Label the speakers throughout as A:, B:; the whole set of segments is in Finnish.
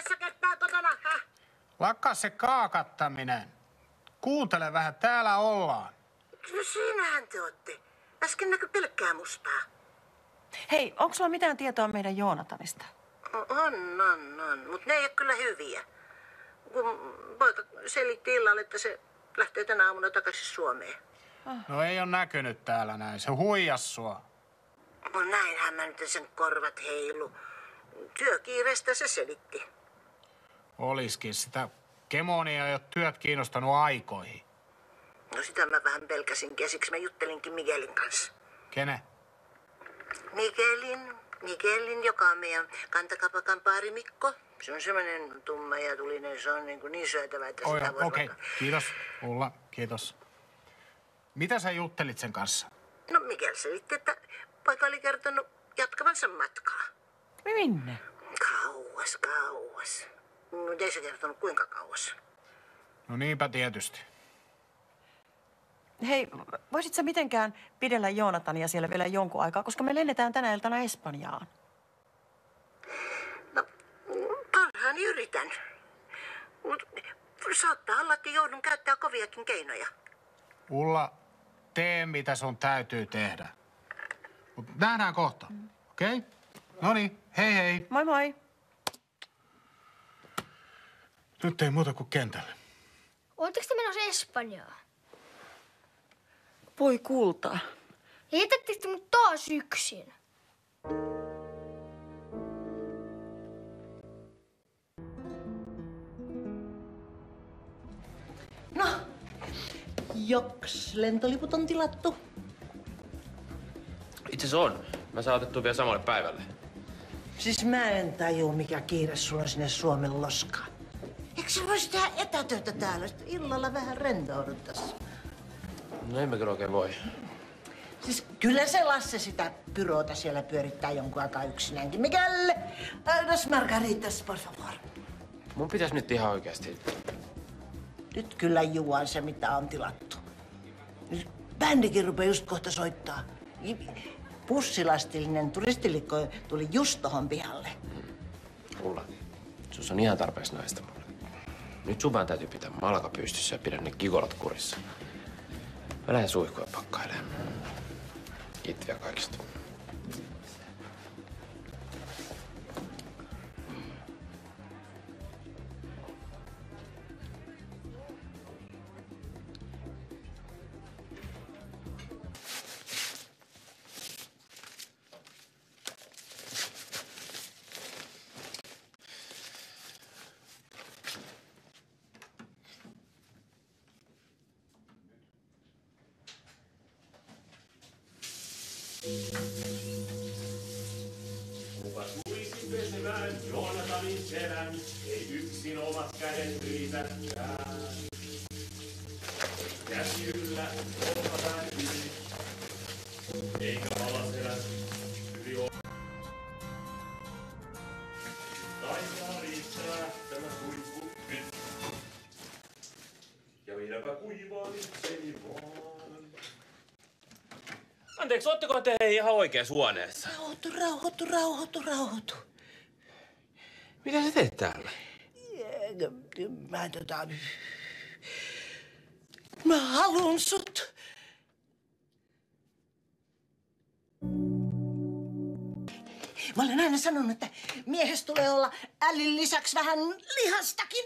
A: tässä ketään kotona,
B: Lakkaa se kaakattaminen. Kuuntele vähän, täällä ollaan.
A: No siinähän te ootte. Äsken näkyi pelkkää mustaa.
C: Hei, onko sulla mitään tietoa meidän Joonatanista?
A: On. Mutta ne ei ole kyllä hyviä. Kun poika selitti illalla, että se lähtee tänä aamuna takaisin Suomeen.
B: No ei ole näkynyt täällä näin. Se huijas sua.
A: No näinhän mä nyt sen korvat heilu. Työkiireestä se selitti.
B: Oliskin sitä kemonia, ei ole työt kiinnostanut aikoihin.
A: No sitä mä vähän pelkäsinkin ja siksi mä juttelinkin Miguelin kanssa.
B: Kene?
A: Miguelin, joka on meidän kantakapakan paari Mikko. Se on semmoinen tumma ja tulinen, se on niin syötävä, että sitä voisi
B: Okei. Kiitos Ulla, kiitos. Mitä sä juttelit sen kanssa?
A: No Miguel selitti, että poika oli kertonut jatkavansa matkaa.
C: Minne?
A: Kauas. Mutta ei se kertonut kuinka kauas.
B: No niinpä tietysti.
C: Hei, voisit sä mitenkään pidellä Joonatania siellä vielä jonkun aikaa, koska me lennetään tänä iltana Espanjaan?
A: No, parhaani yritän. Mutta saattaa olla, että joudun käyttää koviakin keinoja.
B: Ulla, tee mitä sun täytyy tehdä. Mut nähdään kohta, okei? Okay? Noniin, hei.
C: Moi moi.
B: Nyt ei muuta kuin kentälle.
D: Oletteko te menossa Espanjaan?
C: Voi kultaa.
D: Ja jätättekö te mut taas yksin?
E: No, joks lentoliput on tilattu?
F: Itse asiassa on. Mä saan otettua vielä samalle päivälle.
E: Siis mä en tajua, mikä kiire sulla on sinne Suomen loskaan. Eikö sä voisi tehdä etätöitä täällä? Sitten illalla vähän rentouduttais.
F: No en mä kyllä oikein voi.
E: Siis kyllä se Lasse sitä pyroota siellä pyörittää jonkun aikaa yksinäänkin. Mikälle? Dos margaritas, por favor.
F: Mun pitäis nyt ihan oikeasti.
E: Nyt kyllä juon se, mitä on tilattu. Bändikin rupeaa just kohta soittaa. Pussilastillinen turistilikko tuli just tohon pihalle.
F: Ulla, sus on ihan tarpeeksi naista mulle. Nyt sun vaan täytyy pitää malka pystyssä ja pidä ne kikolat kurissa. Mä lähden suihkuja pakkailemaan. Kiitti vielä kaikista.
G: Kuka tulisi pesemään Joonatanin selän, ei yksin omat kädet riitäkään. Käsi yllä, olkapään yli, eikä alaselän yli ole. Taitaa riittää tämä huippu nyt. Ja minäpä kuivaan itseni vaan.
F: Anteeksi, ootteko te ihan oikeassa huoneessa?
E: Rauhoitu.
F: Mitä sä teet täällä?
E: Mä haluun sut. Mä olen aina sanonut, että miehessä tulee olla ällin lisäksi vähän lihastakin.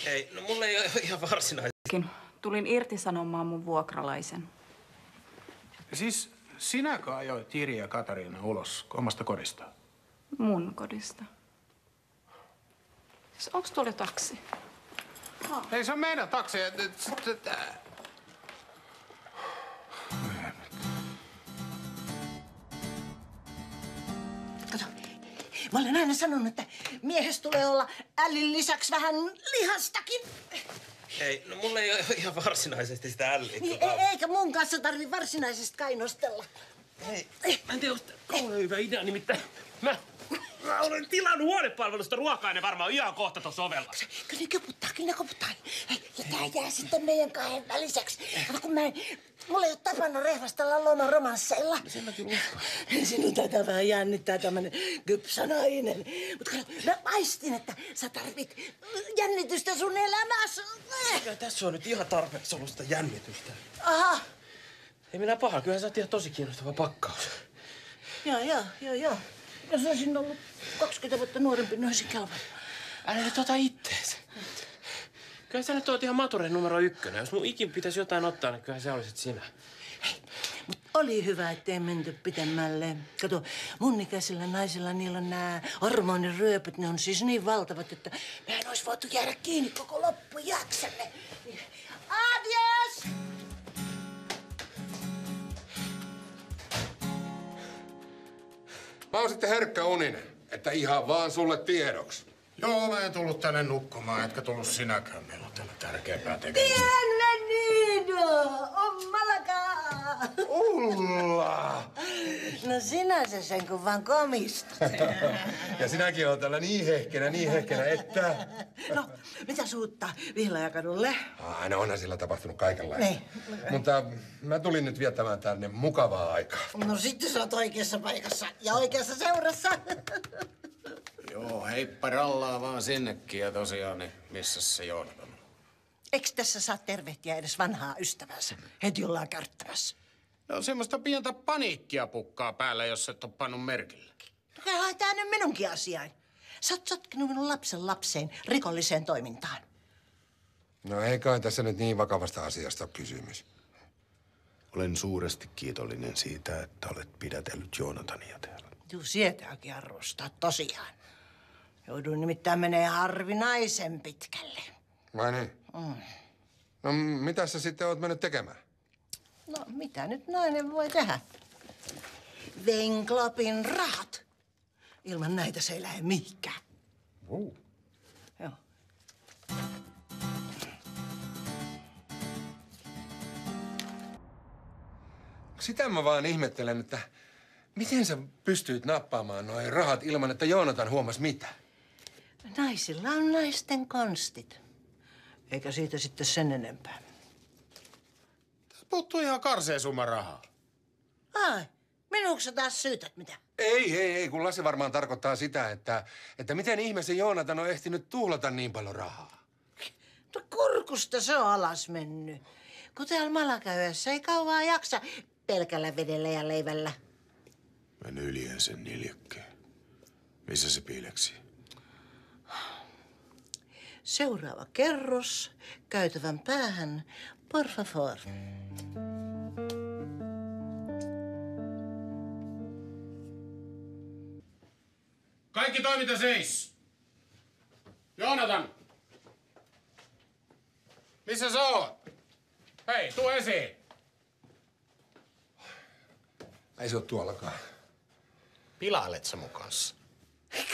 F: Hei, no mulla ei ole ihan varsinaisesti.
H: Tulin irtisanomaan mun vuokralaisen.
B: Siis sinäkö ajoit Jiri ja Katariina ulos omasta kodistaan?
H: Mun kodista. Siis onks tuolla taksi?
B: Ei se on meidän taksi.
E: Kato, mä olen aina sanonut, että miehessä tulee olla ällin lisäksi vähän lihastakin.
F: Hei, no mulla ei ole ihan varsinaisesti sitä älliä.
E: Eikä mun kanssa tarvi varsinaisesti kainostella.
F: Hei, mä en tiedä, onko kauhean hyvä idea, nimittäin mä olen tilannut huonepalvelusta ruokaa, ne varmaan ihan kohta tuossa ovella.
E: Kyllä ne koputtaa. Hei, ja tää jää sitten meidän kahden väliseksi. Kato, kun mä en Mulla ei ole tapana rehvastella lomaromansseilla.
F: Sen mä kyllä uskon.
E: Sinun taitaa vähän jännittää tämmönen kypsä nainen. Mutta kato, mä aistin, että sä tarvit jännitystä sun elämässä.
F: Kyllä tässä on nyt ihan tarpeeksi ollut sitä jännitystä.
E: Aha.
F: Ei minä paha, kyllähän sä oot ihan tosi kiinnostava pakkaus.
E: Joo. Jos olisin ollut 20 vuotta nuorempi, niin olisin kelvannut.
F: Älä nyt ota ittees. Kyllä sä nyt oot ihan maturen numero 1. Jos mun ikin pitäisi jotain ottaa, niin kyllä sä olisit sinä.
E: Mut oli hyvä, ettei menty pitemmälle. Kato, mun ikäisillä naisilla niillä on nämä hormoniryöpyt. Ne on siis niin valtavat, että mä en ois voitu jäädä kiinni koko loppujaksanne. Adios!
I: Mä oon sitten herkkäuninen, että ihan vaan sulle tiedoksi.
B: Joo, mä en tullut tänne nukkumaan, etkä tullut sinäkään. Meillä on täällä tärkeämpää tekemistä.
E: Bienvenido! Ommalakaa!
I: Ulla!
E: No sinä se sen kun vaan komistut.
I: Ja sinäkin oot täällä niin hehkenä, että...
E: No, mitä suuttaa Vihlajakadulle?
I: No onhan sillä tapahtunut kaikenlaista.
E: Niin.
I: Mutta mä tulin nyt viettämään tänne mukavaa aikaa.
E: No sitten sä oot oikeassa paikassa ja oikeassa seurassa.
B: Joo, heippa rallaa vaan sinnekin ja tosiaan, niin missä se Joonatan?
E: Eikö tässä saa tervehtiä edes vanhaa ystävänsä? Heti ollaan kärttävässä.
B: No semmoista pientä paniikkia pukkaa päällä, jos et ole pannut merkille.
E: Kyllä tää nyt minunkin asiain. Sä oot sotkenut minun lapsen lapseen rikolliseen toimintaan.
I: No ei kai tässä nyt niin vakavasta asiasta ole kysymys.
J: Olen suuresti kiitollinen siitä, että olet pidätellyt Joonatania täällä.
E: Juu, sietääkin arvostaa tosiaan. Jouduin nimittäin menee harvinaisen pitkälle.
I: Vai niin? No mitä sä sitten oot mennyt tekemään?
E: No, mitä nyt nainen voi tehdä? Venklopin rahat. Ilman näitä se ei lähde mihinkään. Joo.
I: Sitä mä vaan ihmettelen, että miten sä pystyit nappaamaan noin rahat ilman, että Joonatan huomasi mitä?
E: Naisilla on naisten konstit. Eikä siitä sitten sen enempää.
B: Puuttuu ihan karseen summa rahaa.
E: Ai, minuksi sä taas syytät mitä?
I: Ei, kun Lasse varmaan tarkoittaa sitä, että miten ihmeessä Joonatan on ehtinyt tuhlata niin paljon rahaa.
E: No kurkusta se on alas mennyt. Kun täällä Malakäyössä ei kauaa jaksa pelkällä vedellä ja leivällä.
J: Mä nyljen sen niljakkeen. Missä se piileksi?
E: Seuraava kerros, käytävän päähän, por favor.
B: Kaikki toiminta seis! Joonatan! Missä sä oot? Hei, tuu esiin!
I: Ei se ole tuollakaan.
B: Pilailet sä mun kanssa?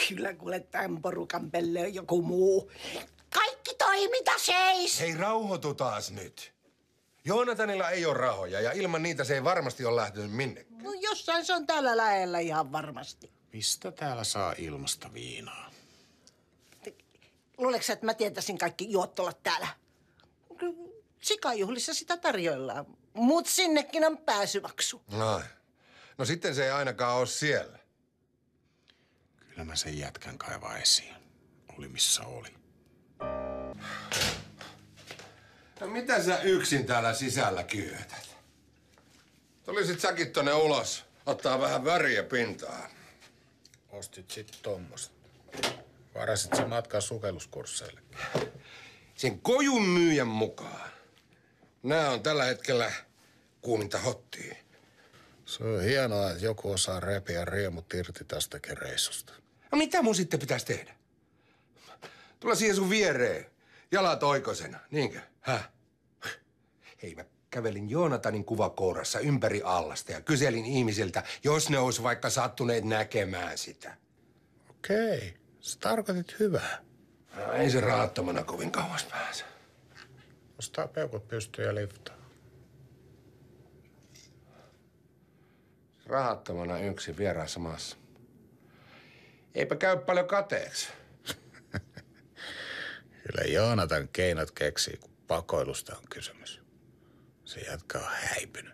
E: Kyllä kuule tämän porukan pelle on joku muu. Kaikki toiminta seis!
I: Hei, rauhoitu taas nyt. Joonatanilla ei ole rahoja ja ilman niitä se ei varmasti ole lähtenyt minnekään.
E: No jossain se on täällä lähellä ihan varmasti.
B: Mistä täällä saa ilmasta viinaa?
E: Luuleeko sä, että mä tietäisin kaikki juottolat täällä? Sikajuhlissa sitä tarjoillaan. Mut sinnekin on pääsymaksu.
I: No sitten se ei ainakaan ole siellä.
J: Kyllä mä sen jätkän kaivaa esiin. Oli missä oli.
I: No mitä sä yksin täällä sisällä kyötät? Tulisit säkin tonne ulos, ottaa vähän väriä pintaan.
B: Ostit sit tommosta. Varasit sen matkaa sukelluskursseille.
I: Sen kojun myyjän mukaan. Nää on tällä hetkellä kuuminta hottia.
B: Se on hienoa, että joku osaa repiä riemut irti tästä reissusta.
I: No mitä mun sitten pitäisi tehdä? Tulla siihen sun viereen, jalat oikoisena, niinkö? Hei, mä kävelin Joonatanin kuvakourassa ympäri allasta ja kyselin ihmisiltä, jos ne olisi vaikka sattuneet näkemään sitä.
B: Okei, sä tarkoitit hyvää.
I: No, ei se rahattomana kovin kauas pääse.
B: Ostaa peukut pystyyn ja liftaa.
I: Rahattomana yksin vieraassa maassa. Eipä käy paljon kateeksi.
B: Kyllä Joonatan keinot keksii, kun pakoilusta on kysymys.
J: Se jätkä on häipynyt.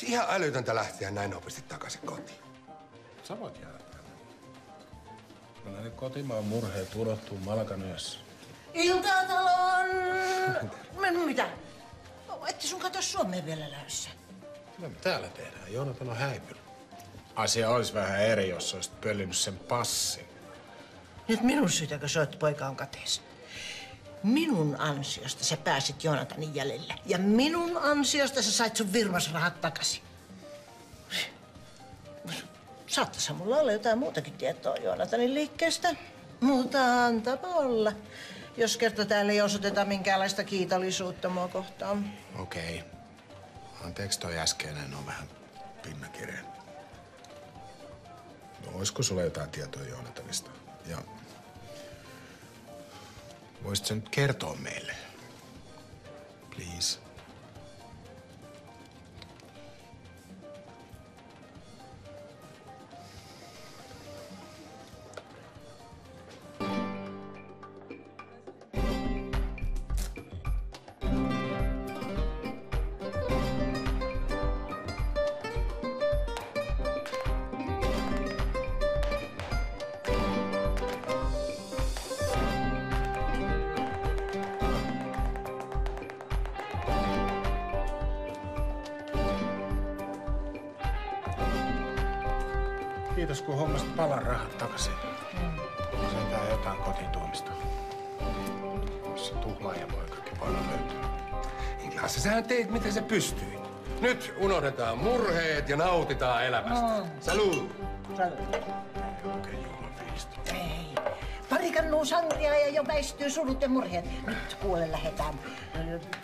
I: Ihan älytöntä lähteä näin nopeasti takaisin kotiin.
J: Sä voit jäädä tänne. Kyllä ne kotimaan murheet unohtuu Malkanöössä.
E: Iltataloon! Mitä? Ette sun katso Suomeen vielä lähdössä.
J: Mitä me täällä tehdään? Joonatan on häipynyt. Asia olisi vähän eri, jos olisit pöllinyt sen passin.
E: Nyt minun syytäkö sä oot, poika on kateessa? Minun ansiosta sä pääsit Joonatanin jäljelle. Ja minun ansiosta sä sait sun virmasrahat takaisin. Saattaisi mulla olla jotain muutakin tietoa Joonatanin liikkeestä. Mutta antapa olla, jos kerta täällä ei osoiteta minkäänlaista kiitollisuutta mua kohtaan.
J: Okei. Anteeksi toi äskeinen on vähän pinnakireä. No, olisiko sulla jotain tietoa Joonatanista? Ja voisit sä nyt kertoa meille? Please. Kiitos, kun hommasit palan rahat takaisin. Sentään jotain kotiin tuomista. Se tuhlaajapoikakin voi löytyä.
I: Lasse, sähän teit, mitä sä pystyit. Nyt unohdetaan murheet ja nautitaan elämästä. Salut!
J: Oikein juhlafiisti.
E: Ei. Pari kannua sangria ja jo väistyy surut ja murheet. Nyt kuule lähetään.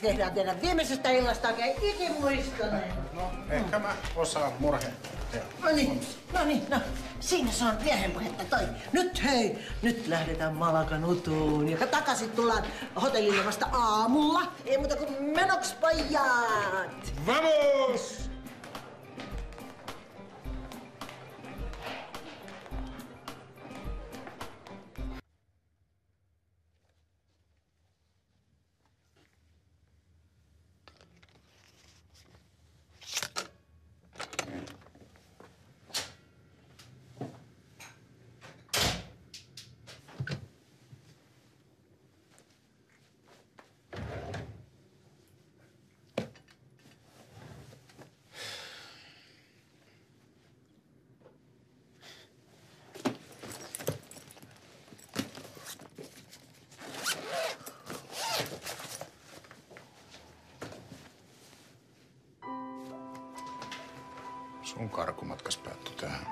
E: Tehdään teidän viimeisestä illasta oikein ikimuistoinen.
J: No, ehkä mä osaan murheet.
E: No niin. Siinä se on viehenpuhetta toi. Nyt hei, nyt lähdetään Malakanutuun. Ja takaisin tullaan hotellille vasta aamulla. Ei muuta kuin menoks pojat!
I: Vamos!
J: Sun karkumatkas päättyi tähän.